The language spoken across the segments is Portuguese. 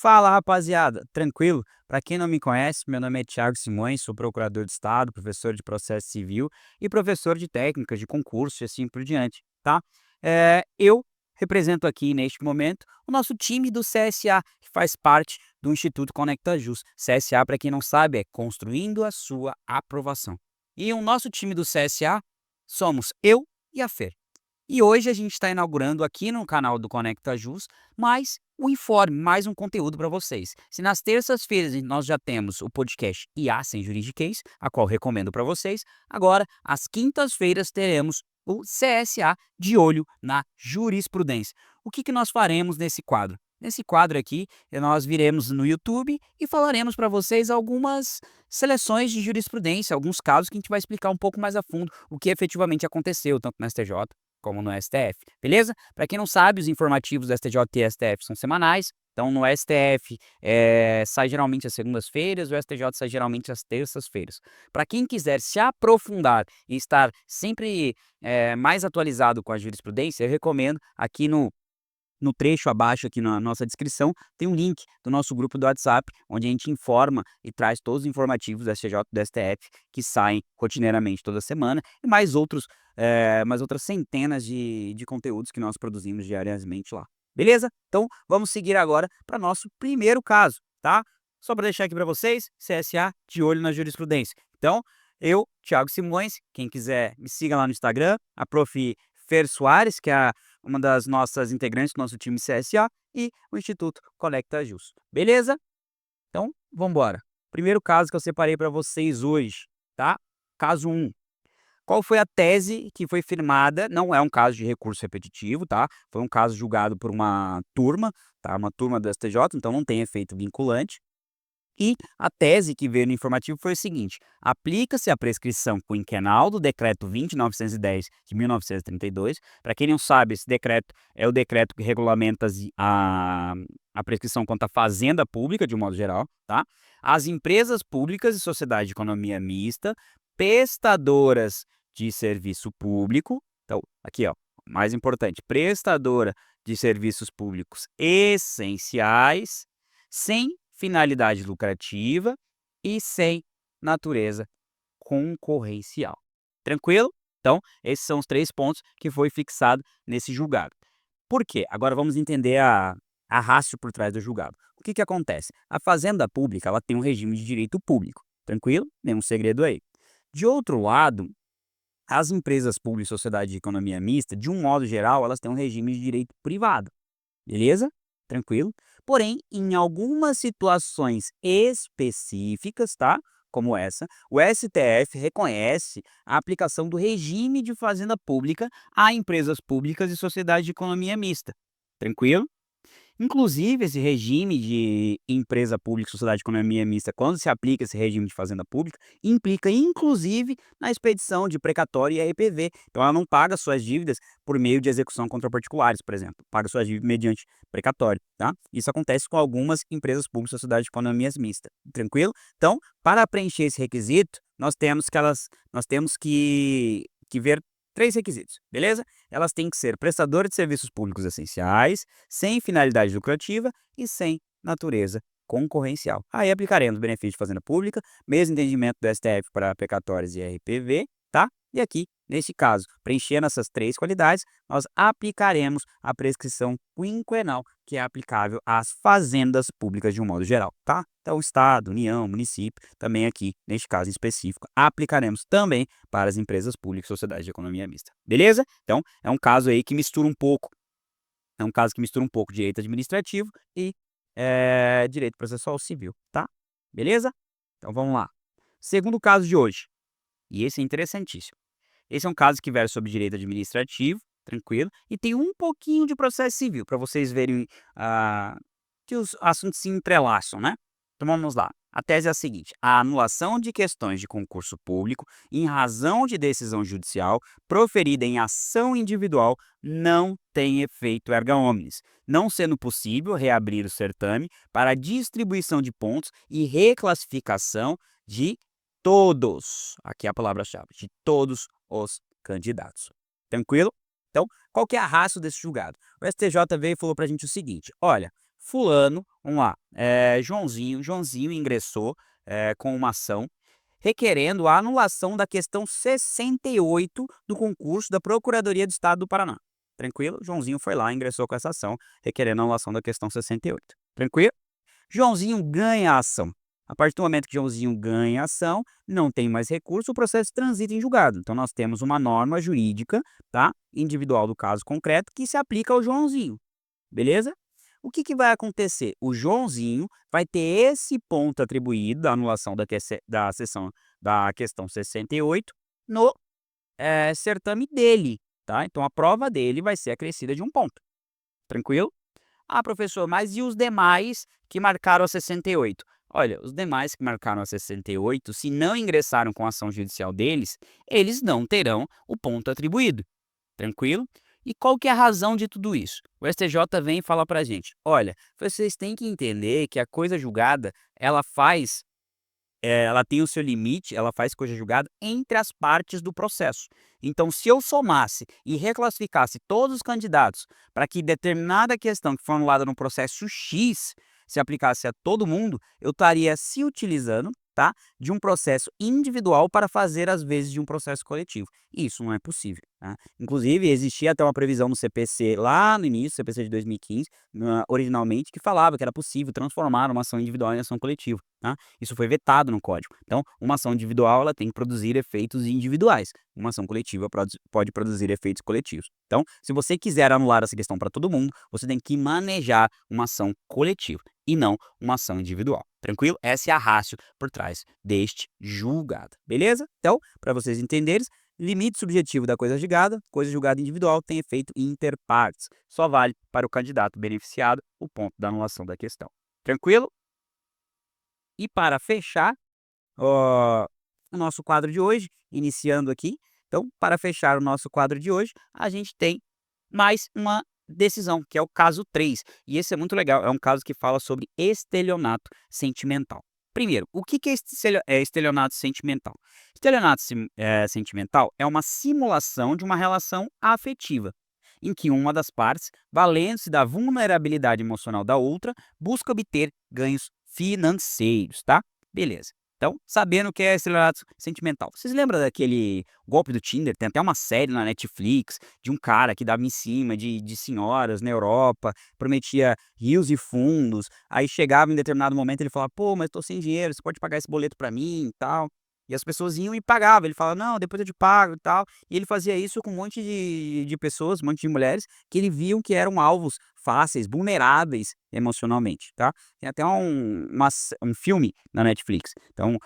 Fala, rapaziada, tranquilo? Para quem não me conhece, meu nome é Thiago Simões, sou procurador de Estado, professor de processo civil e professor de técnicas de concurso e assim por diante, tá? Eu represento aqui neste momento o nosso time do CSA, que faz parte do Instituto Conecta Jus. CSA, para quem não sabe, é Construindo a Sua Aprovação. E o nosso time do CSA somos eu e a Fer. E hoje a gente está inaugurando aqui no canal do Conecta Jus mais um informe, mais um conteúdo para vocês. Se nas terças-feiras nós já temos o podcast IA Sem Juridiquês, a qual recomendo para vocês, agora às quintas-feiras teremos o CSA de olho na jurisprudência. O que nós faremos nesse quadro? Nesse quadro aqui, nós viremos no YouTube e falaremos para vocês algumas seleções de jurisprudência, alguns casos que a gente vai explicar um pouco mais a fundo o que efetivamente aconteceu, tanto no STJ como no STF, beleza? Para quem não sabe, os informativos do STJ e STF são semanais, então no STF sai geralmente às segundas-feiras, o STJ sai geralmente às terças-feiras. Para quem quiser se aprofundar e estar sempre mais atualizado com a jurisprudência, eu recomendo aqui no trecho abaixo aqui na nossa descrição, tem um link do nosso grupo do WhatsApp, onde a gente informa e traz todos os informativos do STJ e do STF que saem rotineiramente toda semana e mais outras centenas de conteúdos que nós produzimos diariamente lá. Beleza? Então, vamos seguir agora para nosso primeiro caso, tá? Só para deixar aqui para vocês, CSA de olho na jurisprudência. Então, eu, Thiago Simões, quem quiser me siga lá no Instagram, a prof. Fer Soares, que é uma das nossas integrantes do nosso time CSA, e o Instituto Conecta Jus. Beleza? Então, vamos embora. Primeiro caso que eu separei para vocês hoje, tá? Caso 1. Qual foi a tese que foi firmada? Não é um caso de recurso repetitivo, tá? Foi um caso julgado por uma turma, tá? Uma turma do STJ, então não tem efeito vinculante. E a tese que veio no informativo foi o seguinte: aplica-se a prescrição quinquenal do Decreto 20.910 de 1932. Para quem não sabe, esse decreto é o decreto que regulamenta a prescrição contra a fazenda pública, de um modo geral, tá? As empresas públicas e sociedade de economia mista, prestadoras de serviço público. Então, aqui, ó, mais importante, prestadora de serviços públicos essenciais, sem finalidade lucrativa e sem natureza concorrencial. Tranquilo? Então, esses são os 3 pontos que foi fixado nesse julgado. Por quê? Agora vamos entender a ratio por trás do julgado. O que acontece? A fazenda pública, ela tem um regime de direito público. Tranquilo? Nenhum segredo aí. De outro lado, as empresas públicas e sociedade de economia mista, de um modo geral, elas têm um regime de direito privado. Beleza? Tranquilo? Porém, em algumas situações específicas, tá? Como essa, o STF reconhece a aplicação do regime de fazenda pública a empresas públicas e sociedade de economia mista. Tranquilo? Inclusive, esse regime de empresa pública, sociedade de economia mista, quando se aplica esse regime de fazenda pública, implica inclusive na expedição de precatório e RPV. Então, ela não paga suas dívidas por meio de execução contra particulares, por exemplo. Paga suas dívidas mediante precatório, tá? Isso acontece com algumas empresas públicas, sociedade de economia mista. Tranquilo? Então, para preencher esse requisito, nós temos que ver 3 requisitos, beleza? Elas têm que ser prestadoras de serviços públicos essenciais, sem finalidade lucrativa e sem natureza concorrencial. Aí aplicaremos benefício de fazenda pública, mesmo entendimento do STF para precatórios e RPV, tá? E aqui, neste caso, preenchendo essas 3 qualidades, nós aplicaremos a prescrição quinquenal, que é aplicável às fazendas públicas de um modo geral, tá? Então, Estado, União, município, também aqui, neste caso em específico, aplicaremos também para as empresas públicas e sociedades de economia mista. Beleza? Então, é um caso aí que mistura um pouco, direito administrativo e direito processual civil, tá? Beleza? Então, vamos lá. Segundo caso de hoje, e esse é interessantíssimo. Esse é um caso que versa sobre direito administrativo, tranquilo, e tem um pouquinho de processo civil, para vocês verem que os assuntos se entrelaçam, né? Então vamos lá. A tese é a seguinte: a anulação de questões de concurso público em razão de decisão judicial proferida em ação individual não tem efeito erga omnes, não sendo possível reabrir o certame para a distribuição de pontos e reclassificação de todos, aqui é a palavra-chave, de todos os candidatos. Tranquilo? Então, qual que é a ratio desse julgado? O STJ veio e falou para a gente o seguinte: olha, fulano, Vamos lá, Joãozinho ingressou, com uma ação requerendo a anulação da questão 68 do concurso da Procuradoria do Estado do Paraná. Tranquilo? Joãozinho foi lá, ingressou com essa ação, requerendo a anulação da questão 68. Tranquilo? Joãozinho ganha a ação. A partir do momento que Joãozinho ganha a ação, não tem mais recurso, o processo transita em julgado. Então, nós temos uma norma jurídica, tá? Individual do caso concreto, que se aplica ao Joãozinho. Beleza? O que que vai acontecer? O Joãozinho vai ter esse ponto atribuído da anulação da seção da questão 68 no certame dele, tá? Então, a prova dele vai ser acrescida de um ponto. Tranquilo? Ah, professor, mas e os demais que marcaram a 68? Olha, os demais que marcaram a 68, se não ingressaram com a ação judicial deles, eles não terão o ponto atribuído. Tranquilo? E qual que é a razão de tudo isso? O STJ vem e fala pra gente: olha, vocês têm que entender que a coisa julgada, ela tem o seu limite, ela faz coisa julgada entre as partes do processo. Então, se eu somasse e reclassificasse todos os candidatos para que determinada questão que foi anulada no processo X se aplicasse a todo mundo, eu estaria se utilizando, tá, de um processo individual para fazer as vezes de um processo coletivo. E isso não é possível, tá? Inclusive, existia até uma previsão no CPC lá no início, CPC de 2015, originalmente, que falava que era possível transformar uma ação individual em ação coletiva, tá? Isso foi vetado no código. Então, uma ação individual ela tem que produzir efeitos individuais. Uma ação coletiva pode produzir efeitos coletivos. Então, se você quiser anular essa questão para todo mundo, você tem que manejar uma ação coletiva e não uma ação individual. Tranquilo? Essa é a ratio por trás deste julgado. Beleza? Então, para vocês entenderem, limite subjetivo da coisa julgada individual tem efeito inter partes. Só vale para o candidato beneficiado o ponto da anulação da questão. Tranquilo? E para fechar, ó, o nosso quadro de hoje, iniciando aqui. Então, para fechar o nosso quadro de hoje, a gente tem mais uma decisão, que é o caso 3. E esse é muito legal, é um caso que fala sobre estelionato sentimental. Primeiro, o que que é estelionato sentimental? Sentimental é uma simulação de uma relação afetiva, em que uma das partes, valendo-se da vulnerabilidade emocional da outra, busca obter ganhos financeiros, tá? Beleza. Então, sabendo o que é estelionato sentimental. Vocês lembram daquele golpe do Tinder? Tem até uma série na Netflix de um cara que dava em cima de senhoras na Europa, prometia rios e fundos, aí chegava em determinado momento ele falava: "Pô, mas tô sem dinheiro, você pode pagar esse boleto pra mim e tal". E as pessoas iam e pagavam, ele falava: "Não, depois eu te pago e tal". E ele fazia isso com um monte de pessoas, um monte de mulheres que ele viam que eram alvos fáceis, vulneráveis emocionalmente, tá? Tem até um filme na Netflix. Então,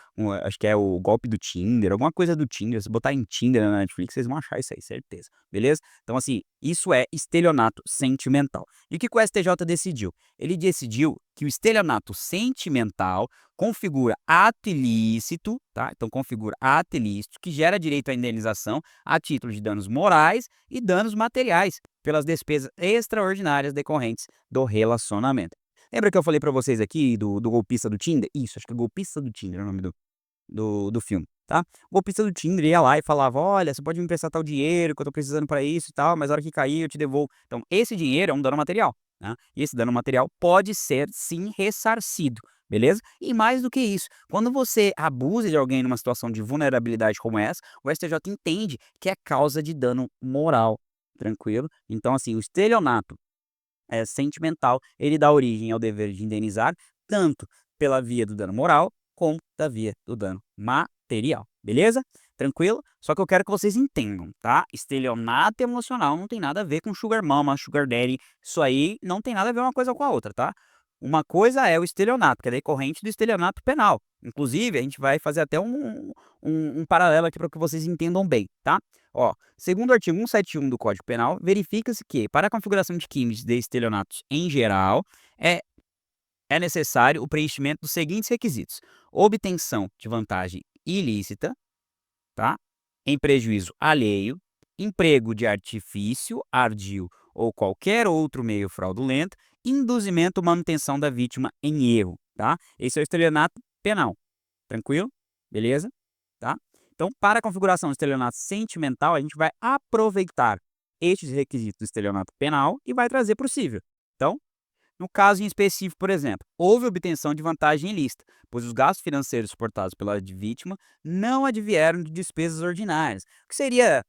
acho que é o golpe do Tinder, alguma coisa do Tinder. Se botar em Tinder na Netflix, vocês vão achar isso aí, certeza. Beleza? Então, assim, isso é estelionato sentimental. E o que que o STJ decidiu? Ele decidiu que o estelionato sentimental configura ato ilícito, tá? Então, configura ato ilícito que gera direito à indenização a título de danos morais e danos materiais pelas despesas extraordinárias decorrentes do relacionamento. Lembra que eu falei pra vocês aqui do golpista do Tinder? Isso, acho que é golpista do Tinder é o nome do filme, tá? O golpista do Tinder ia lá e falava: "Olha, você pode me emprestar tal dinheiro que eu tô precisando pra isso e tal, mas a hora que cair eu te devolvo". Então, esse dinheiro é um dano material, né? E esse dano material pode ser sim ressarcido, beleza? E mais do que isso, quando você abusa de alguém numa situação de vulnerabilidade como essa, o STJ entende que é causa de dano moral, tranquilo? Então, assim, o estelionato sentimental, ele dá origem ao dever de indenizar, tanto pela via do dano moral, como da via do dano material, beleza? Tranquilo? Só que eu quero que vocês entendam, tá? Estelionato emocional não tem nada a ver com sugar mama, sugar daddy, isso aí não tem nada a ver uma coisa com a outra, tá? Uma coisa é o estelionato, que é decorrente do estelionato penal. Inclusive, a gente vai fazer até um paralelo aqui para que vocês entendam bem, tá? Ó, segundo o artigo 171 do Código Penal, verifica-se que, para a configuração de crimes de estelionatos em geral, é, é necessário o preenchimento dos seguintes requisitos: obtenção de vantagem ilícita, tá? Em prejuízo alheio, emprego de artifício, ardil ou qualquer outro meio fraudulento, induzimento ou manutenção da vítima em erro, tá? Esse é o estelionato penal. Tranquilo? Beleza? Tá? Então, para a configuração do estelionato sentimental, a gente vai aproveitar estes requisitos do estelionato penal e vai trazer para o cível. Então, No caso em específico, por exemplo, houve obtenção de vantagem ilícita, pois os gastos financeiros suportados pela vítima não advieram de despesas ordinárias. O que seria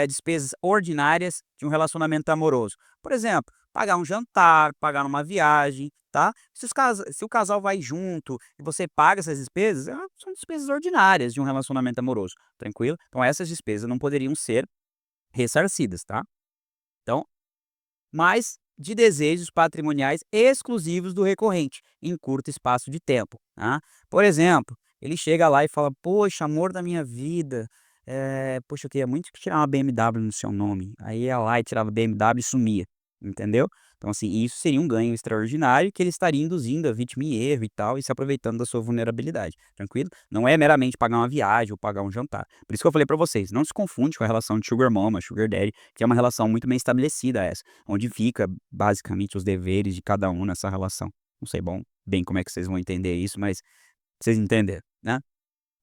despesas ordinárias de um relacionamento amoroso? Por exemplo, pagar um jantar, pagar uma viagem, tá? Se o casal vai junto e você paga essas despesas, são despesas ordinárias de um relacionamento amoroso, tranquilo? Então essas despesas não poderiam ser ressarcidas, tá? Então, mas de desejos patrimoniais exclusivos do recorrente, em curto espaço de tempo, tá? Por exemplo, ele chega lá e fala: "Poxa, amor da minha vida, poxa, eu queria muito tirar uma BMW no seu nome". Aí ia lá e tirava a BMW e sumia, entendeu? Então, assim, isso seria um ganho extraordinário que ele estaria induzindo a vítima em erro e tal, e se aproveitando da sua vulnerabilidade, tranquilo? Não é meramente pagar uma viagem ou pagar um jantar. Por isso que eu falei pra vocês, não se confunde com a relação de sugar mama, sugar daddy, que é uma relação muito bem estabelecida essa, onde fica basicamente os deveres de cada um nessa relação. Não sei bem como é que vocês vão entender isso, mas vocês entenderam, né?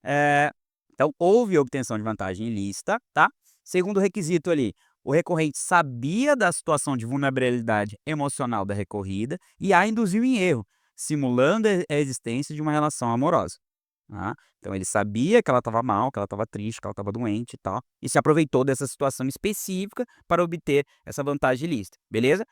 Eh, então houve obtenção de vantagem ilícita, tá. Segundo requisito ali, o recorrente sabia da situação de vulnerabilidade emocional da recorrida e a induziu em erro, simulando a existência de uma relação amorosa, tá. Então ele sabia que ela estava mal, que ela estava triste, que ela estava doente e tal, e se aproveitou dessa situação específica para obter essa vantagem ilícita, beleza?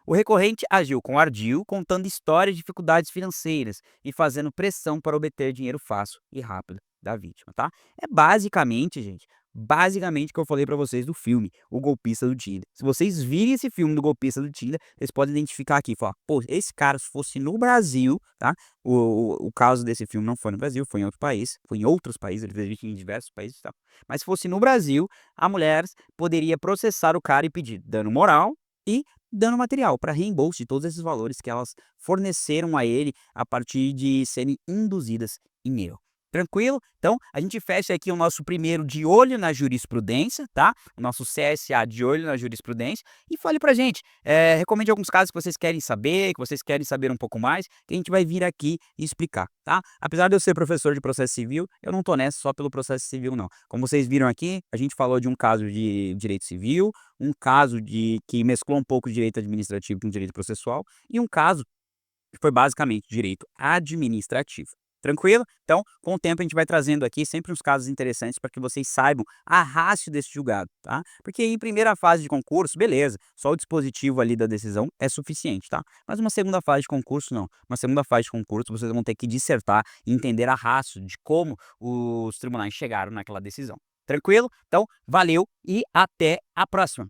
O recorrente agiu com ardil, contando histórias de dificuldades financeiras e fazendo pressão para obter dinheiro fácil e rápido da vítima, tá? É basicamente, gente, basicamente o que eu falei pra vocês do filme, O Golpista do Tinder. Se vocês virem esse filme do Golpista do Tinder, vocês podem identificar aqui, falar, pô, esse cara se fosse no Brasil, tá? O caso desse filme não foi no Brasil, foi em outro país, foi em outros países, ele existe em diversos países e tal. Mas se fosse no Brasil, a mulher poderia processar o cara e pedir dano moral e dano material para reembolso de todos esses valores que elas forneceram a ele a partir de serem induzidas em erro. Tranquilo? Então, a gente fecha aqui o nosso primeiro de olho na jurisprudência, tá? O nosso CSA de olho na jurisprudência. E fale pra gente, recomende alguns casos que vocês querem saber, que vocês querem saber um pouco mais, que a gente vai vir aqui e explicar, tá? Apesar de eu ser professor de processo civil, eu não tô nessa só pelo processo civil, não. Como vocês viram aqui, a gente falou de um caso de direito civil, um caso de que mesclou um pouco de direito administrativo com direito processual, e um caso que foi basicamente direito administrativo. Tranquilo? Então, com o tempo a gente vai trazendo aqui sempre uns casos interessantes para que vocês saibam a ratio desse julgado, tá? Porque em primeira fase de concurso, beleza, só o dispositivo ali da decisão é suficiente, tá? Mas uma segunda fase de concurso, não. Uma segunda fase de concurso, vocês vão ter que dissertar e entender a ratio de como os tribunais chegaram naquela decisão. Tranquilo? Então, valeu e até a próxima!